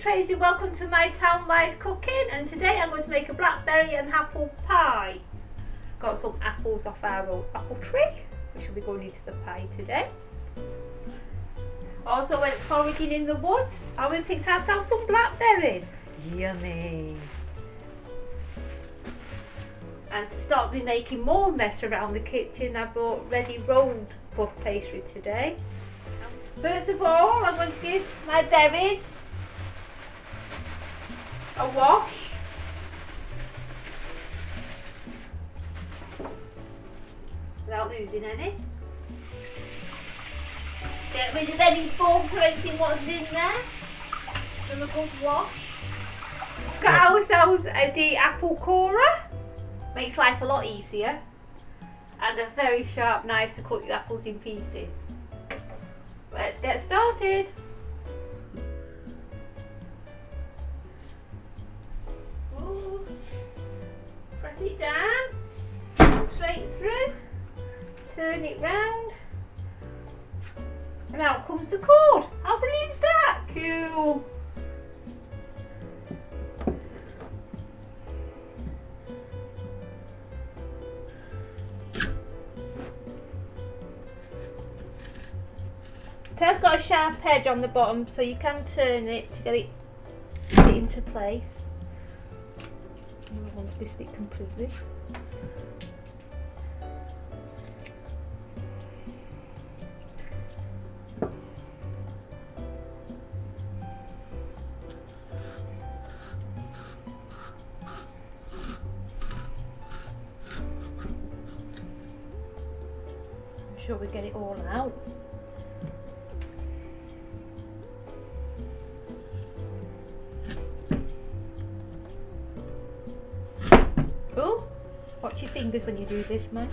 Tracey, welcome to my Townlife Cooking, and today I'm going to make a blackberry and apple pie. Got some apples off our old apple tree, which will be going into the pie today. Also went foraging in the woods and we picked ourselves some blackberries. Yummy! And to start me making more mess around the kitchen, I bought ready rolled puff pastry today. First of all, I'm going to give my berries a wash. Without losing any. Get rid of any bulk or anything what's in there. Give them a good wash. Got ourselves the apple corer. Makes life a lot easier. And a very sharp knife to cut your apples in pieces. Let's get started. Ooh. Press it down, straight through, turn it round, and out comes the cord. How brilliant is that? Cool. It has got a sharp edge on the bottom, so you can turn it to get it into place. I don't want to stick completely. I'm sure we get it all out. Oh, watch your fingers when you do this, man.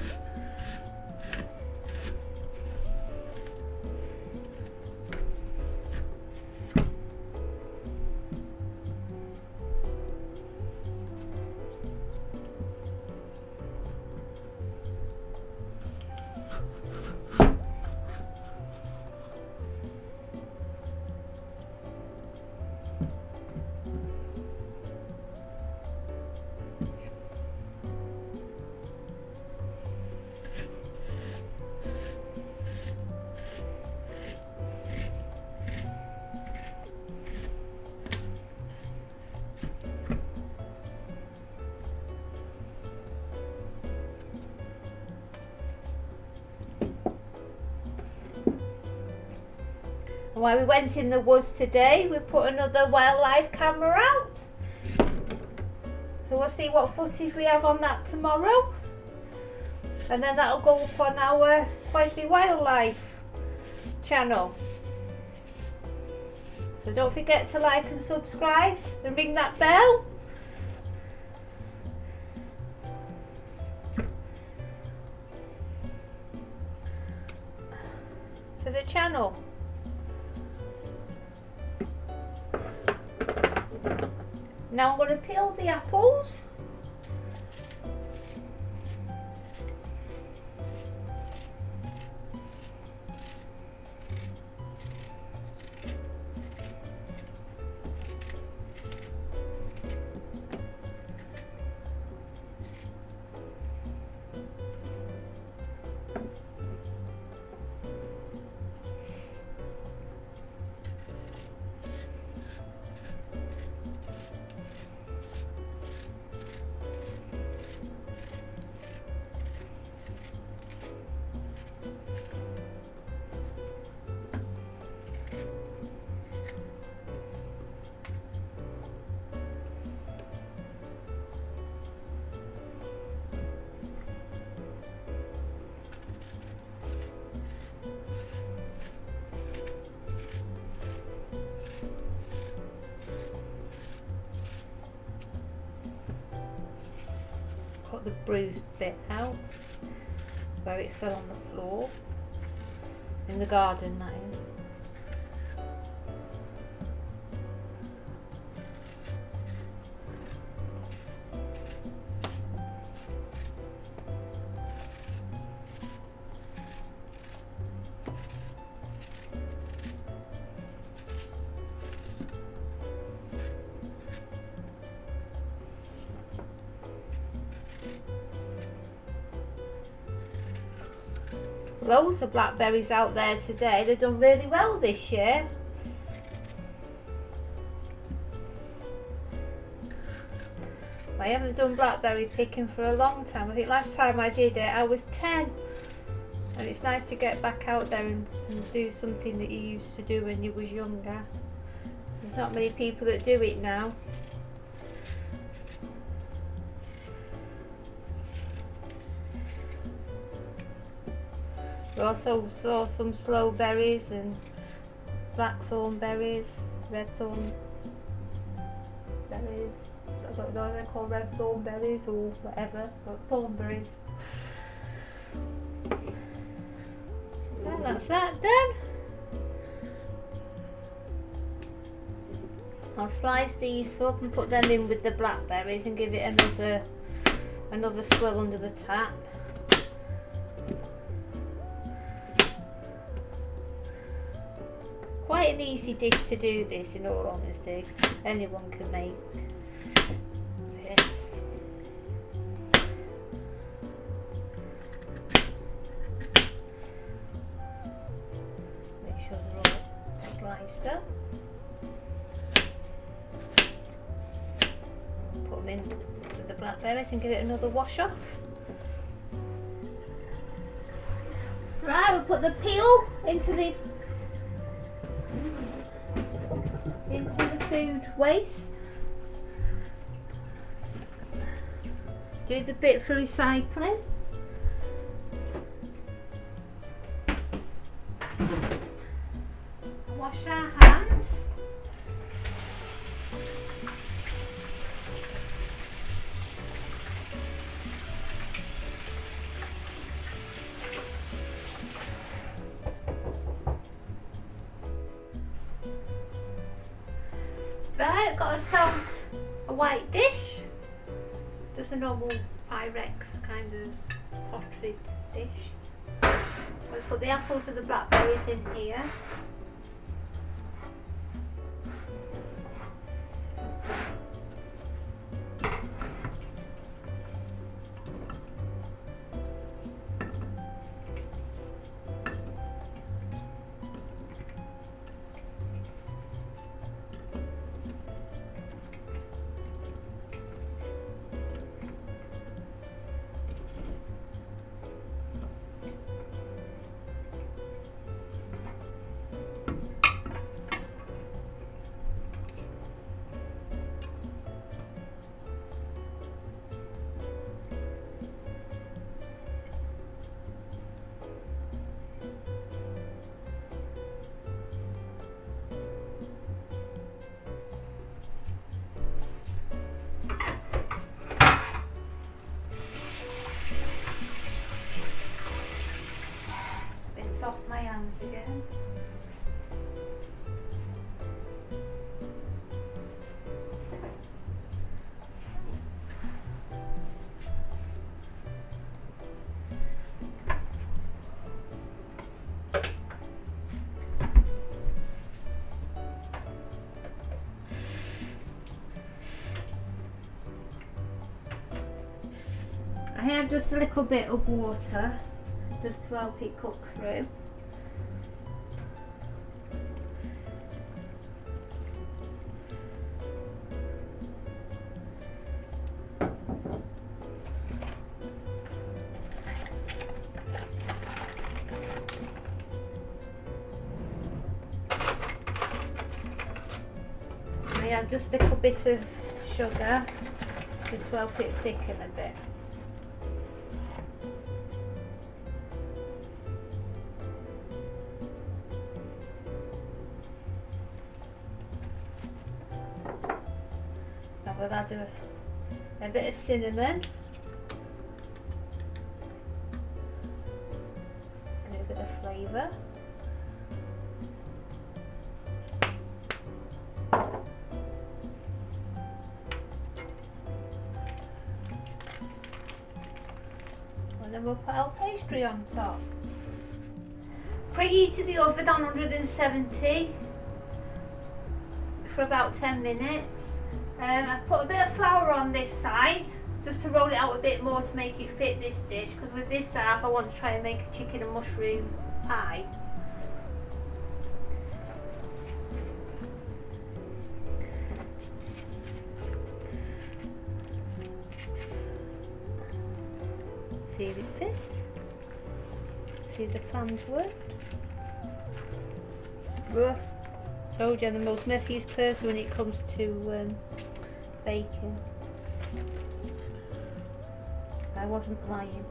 While we went in the woods today, we put another wildlife camera out. So we'll see what footage we have on that tomorrow. And then that'll go up on our Quaisley Wildlife channel. So don't forget to like and subscribe and ring that bell. To the channel. Now I'm going to peel the apples. Got the bruised bit out where it fell on the floor in the garden, that is. loads of blackberries out there today. They've done really well this year. I haven't done blackberry picking for a long time. I think last time I did it I was 10. And it's nice to get back out there and do something that you used to do when you was younger. There's not many people that do it now. We also saw some sloe berries and blackthorn berries, redthorn berries. I don't know if they're called redthorn berries or whatever, but thornberries. And that's that done. I'll slice these up and put them in with the blackberries and give it another swirl under the tap. Quite an easy dish to do this, in all honesty. Anyone can make this. Make sure they're all sliced up. Put them in with the blackberries and give it another wash off. Right, we'll put the peel into the food waste. Do the bit for recycling. Wash our hands. Right, got ourselves a white dish, just a normal Pyrex kind of pottery dish. We'll put the apples and the blackberries in here. Off my hands again. I have just a little bit of water just to help it cook through. I have just a little bit of sugar just to help it thicken a bit. We'll add a bit of cinnamon and a bit of flavour. And then we'll put our pastry on top. Preheated the oven on 170 for about 10 minutes. I put a bit of flour on this side just to roll it out a bit more to make it fit this dish, because with this half I want to try and make a chicken and mushroom pie. See if it fits. See if the plans work. Told you I'm the most messiest person when it comes to baking. I wasn't lying.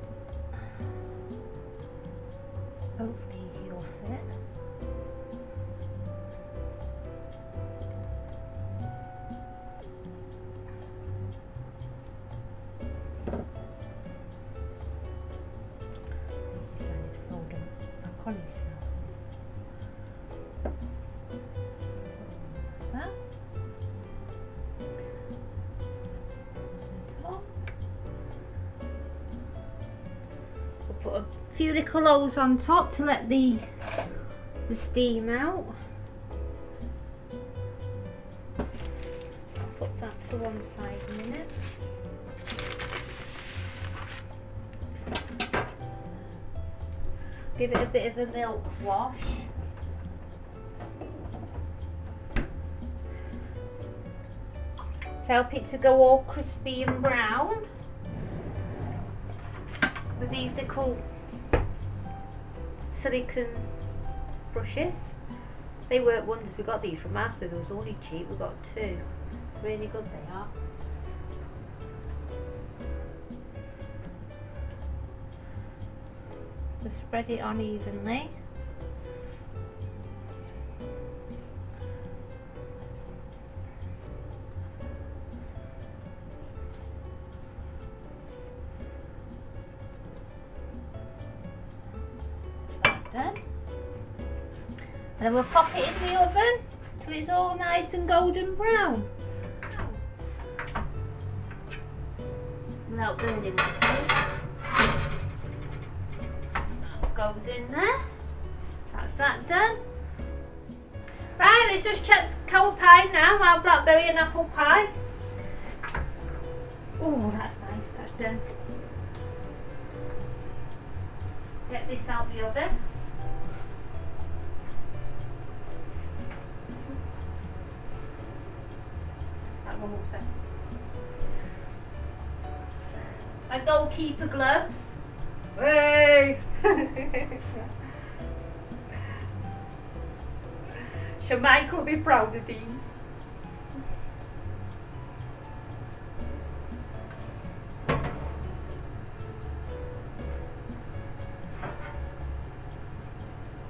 Hopefully he'll fit. Decided to fold him back on himself. That. Put a few little holes on top to let the steam out. I'll put that to one side a minute. Give it a bit of a milk wash. To help it to go all crispy and brown. With these little silicone brushes, they work wonders. We got these from Master. They was only cheap. We got 2. Really good they are. Just spread it on evenly. Done. And then we'll pop it in the oven till it's all nice and golden brown. Without burning myself. That goes in there. That's that done. Right, let's just check our pie now, our blackberry and apple pie. Oh, that's nice, that's done. Get this out the oven. My goalkeeper gloves. Hey! Should Michael be proud of these?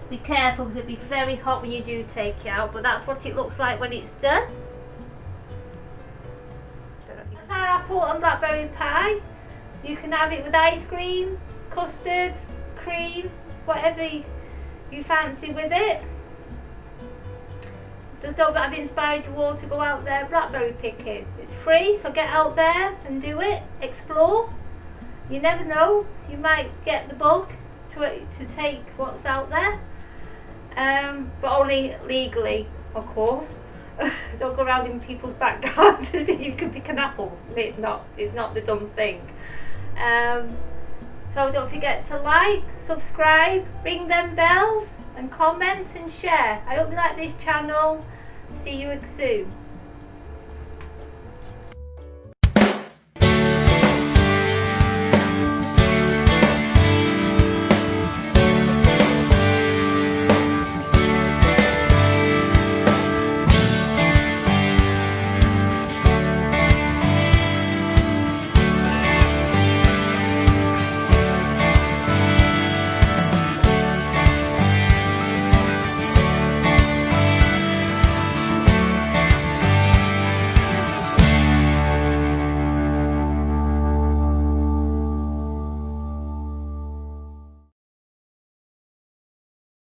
Be careful because it'll be very hot when you do take it out, but that's what it looks like when it's done. That's our apple and blackberry pie. You can have it with ice cream, custard, cream, whatever you fancy with it. Just don't have inspired you all to go out there blackberry picking. It's free, so get out there and do it, explore. You never know, you might get the bug to take what's out there. But only legally, of course. Don't go around in people's back gardens and you can pick an apple. It's not the dumb thing. So don't forget to like, subscribe, ring them bells and comment and share. I hope you like this channel. See you soon.